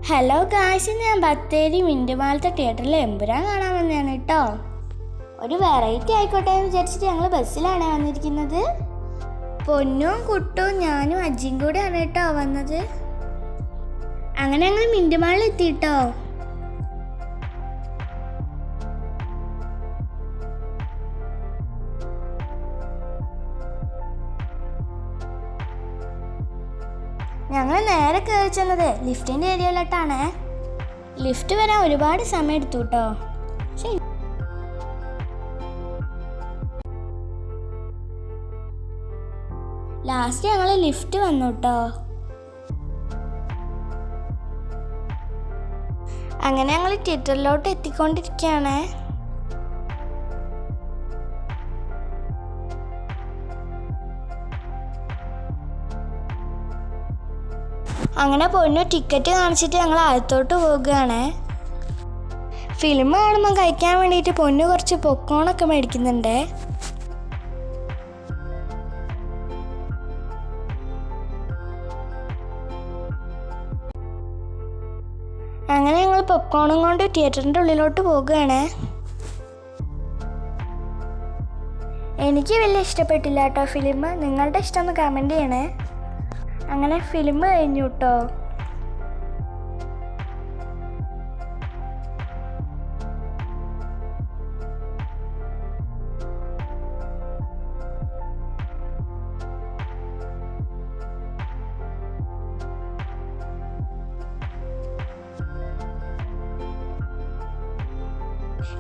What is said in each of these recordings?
Hello guys, ഞാൻ ബത്തേരി മിൻറ്റുമാലത്തെ തിയേറ്ററിൽ എമ്പുരാൻ കാണാൻ വന്നതാണ് കേട്ടോ. ഒരു വെറൈറ്റി ആയിക്കോട്ടെ എന്ന് വിചാരിച്ചിട്ട് ഞങ്ങൾ ബസ്സിലാണ് വന്നിരിക്കുന്നത്. പൊന്നും കുട്ടും ഞാനും അജ്ജിയും കൂടെയാണ് കേട്ടോ വന്നത്. അങ്ങനെ ഞങ്ങൾ മിൻറ്റുമാളിൽ എത്തിയിട്ടോ. ഞങ്ങൾ നേരെ കയറി ചെന്നത് ലിഫ്റ്റിൻ്റെ ഏരിയയിലോട്ടാണ്. ലിഫ്റ്റ് വരാൻ ഒരുപാട് സമയം എടുത്തു കേട്ടോ. ലാസ്റ്റ് ഞങ്ങൾ ലിഫ്റ്റ് വന്നു കേട്ടോ. അങ്ങനെ ഞങ്ങൾ തിയേറ്ററിലോട്ട് എത്തിക്കൊണ്ടിരിക്കുകയാണ്. അങ്ങനെ പൊന്നു ടിക്കറ്റ് കാണിച്ചിട്ട് ഞങ്ങൾ അകത്തോട്ട് പോവുകയാണ്. ഫിലിം കാണുമ്പോൾ കഴിക്കാൻ വേണ്ടിയിട്ട് പൊന്നു കുറച്ച് പോപ്കോണൊക്കെ മേടിക്കുന്നുണ്ട്. അങ്ങനെ ഞങ്ങൾ പോപ്കോണും കൊണ്ട് തിയേറ്ററിൻ്റെ ഉള്ളിലോട്ട് പോവുകയാണ്. എനിക്ക് വലിയ ഇഷ്ടപ്പെട്ടില്ല കേട്ടോ ഫിലിം. നിങ്ങളുടെ ഇഷ്ടം ഒന്ന് കമൻറ്റ് ചെയ്യണേ. അങ്ങനെ ഫിലിം കഴിഞ്ഞു കേട്ടോ.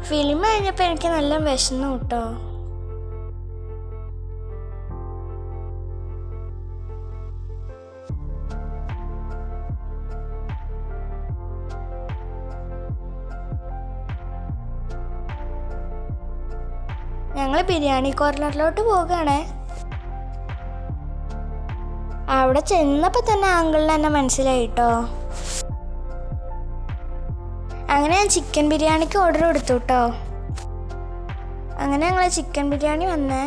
ഫിലിം കഴിഞ്ഞപ്പോൾ എനിക്ക് നല്ല വിശന്നു കേട്ടോ. ഞങ്ങൾ ബിരിയാണി കോർണറിലോട്ട് പോവുകയാണ്. അവിടെ ചെന്നപ്പോൾ തന്നെ അങ്കിളിന് എന്നെ മനസ്സിലായി കേട്ടോ. അങ്ങനെ ഞാൻ ചിക്കൻ ബിരിയാണിക്ക് ഓർഡർ കൊടുത്തു കേട്ടോ. അങ്ങനെ ഞങ്ങൾ ചിക്കൻ ബിരിയാണി വന്നേ.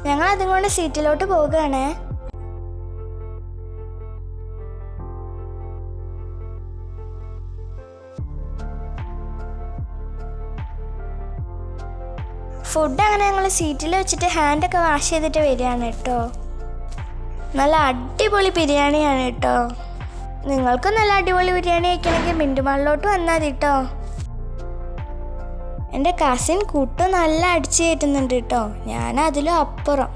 ഞങ്ങൾ അതും കൊണ്ട് സീറ്റിലോട്ട് പോവുകയാണ്. ഫുഡ് അങ്ങനെ ഞങ്ങൾ സീറ്റിൽ വെച്ചിട്ട് ഹാൻഡൊക്കെ വാഷ് ചെയ്തിട്ട് വരികയാണ് കേട്ടോ. നല്ല അടിപൊളി ബിരിയാണിയാണ് കേട്ടോ. നിങ്ങൾക്കും നല്ല അടിപൊളി ബിരിയാണി കഴിക്കണമെങ്കിൽ മിൻറ്റുമാളിലോട്ട് വന്നാൽ മതി കേട്ടോ. എൻ്റെ കസിൻ കുട്ടു നല്ല അടിച്ച് കയറ്റുന്നുണ്ട് കേട്ടോ. ഞാൻ അതിലും അപ്പുറം.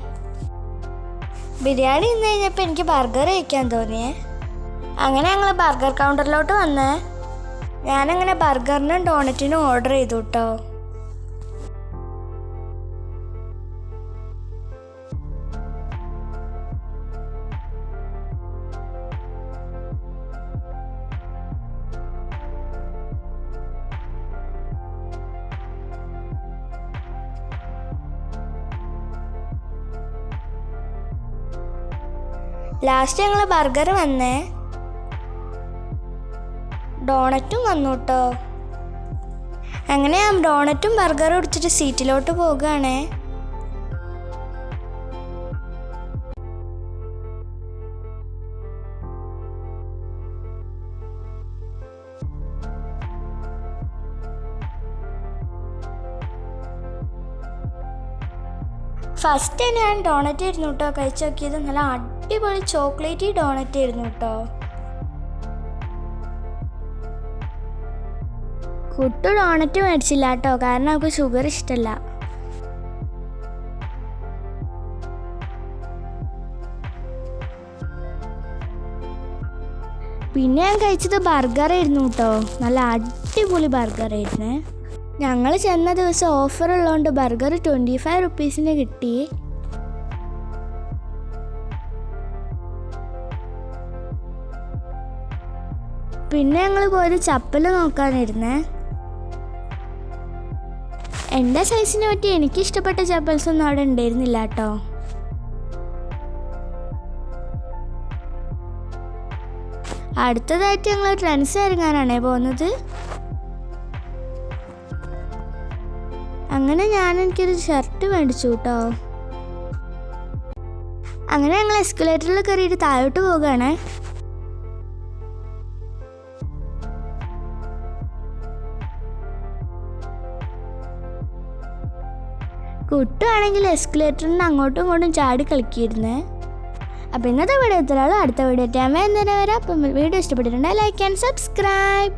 ബിരിയാണി തിന്നു കഴിഞ്ഞപ്പോൾ എനിക്ക് ബർഗർ കഴിക്കാൻ തോന്നിയേ. അങ്ങനെ ഞങ്ങൾ ബർഗർ കൗണ്ടറിലോട്ട് വന്നേ. ഞാനങ്ങനെ ബർഗറിനും ഡോണറ്റിനും ഓർഡർ ചെയ്തു കേട്ടോ. ലാസ്റ്റ് ഞങ്ങൾ ബർഗർ വന്നേ. ഡോണറ്റും വന്നു കേട്ടോ. അങ്ങനെ ഞാൻ ഡോണറ്റും ബർഗറും എടുത്തിട്ട് സീറ്റിലോട്ട് പോവുകയാണ്. ഫസ്റ്റ് ഞാൻ ഡോണറ്റ് ആയിരുന്നു കേട്ടോ കഴിച്ചു നോക്കിയത്. നല്ല അടിപൊളി ചോക്ലേറ്റി ഡോണറ്റ് ആയിരുന്നു കേട്ടോ. കുട്ടു ഡോണറ്റ് മേടിച്ചില്ല കേട്ടോ, കാരണം അവൾക്ക് ഷുഗർ ഇഷ്ടമല്ല. പിന്നെ ഞാൻ കഴിച്ചത് ബർഗർ ആയിരുന്നു കേട്ടോ. നല്ല അടിപൊളി ബർഗർ ആയിരുന്നു. ഞങ്ങൾ ചെന്ന ദിവസം ഓഫർ ഉള്ളതുകൊണ്ട് ബർഗർ 25 റുപ്പീസിന് കിട്ടി. പിന്നെ ഞങ്ങൾ പോയത് ചപ്പൽ നോക്കാനിരുന്നേ. എൻ്റെ സൈസിനെ പറ്റി എനിക്കിഷ്ടപ്പെട്ട ചപ്പൽസൊന്നും അവിടെ ഉണ്ടായിരുന്നില്ല കേട്ടോ. അടുത്തതായിട്ട് ഞങ്ങൾ ട്രെൻഡ്സ് ഇറങ്ങാനാണേ പോകുന്നത്. അങ്ങനെ എനിക്കൊരു ഷർട്ട് മേടിച്ചു കേട്ടോ. അങ്ങനെ ഞങ്ങൾ എസ്കലേറ്ററിൽ കയറിയിട്ട് താഴോട്ട് പോവുകയാണ്. കുട്ടുവാണെങ്കിൽ എസ്കലേറ്ററിന് അങ്ങോട്ടും ഇങ്ങോട്ടും ചാടി കളിക്കിയിരുന്നേ. അപ്പോൾ ഇന്നത്തെ വീഡിയോ എത്ര അടുത്ത വീഡിയോ ആയിട്ട് എന്തിനാ വരാം. അപ്പം വീഡിയോ ഇഷ്ടപ്പെട്ടിട്ടുണ്ടെങ്കിൽ ലൈക്ക് ആൻഡ് സബ്സ്ക്രൈബ്.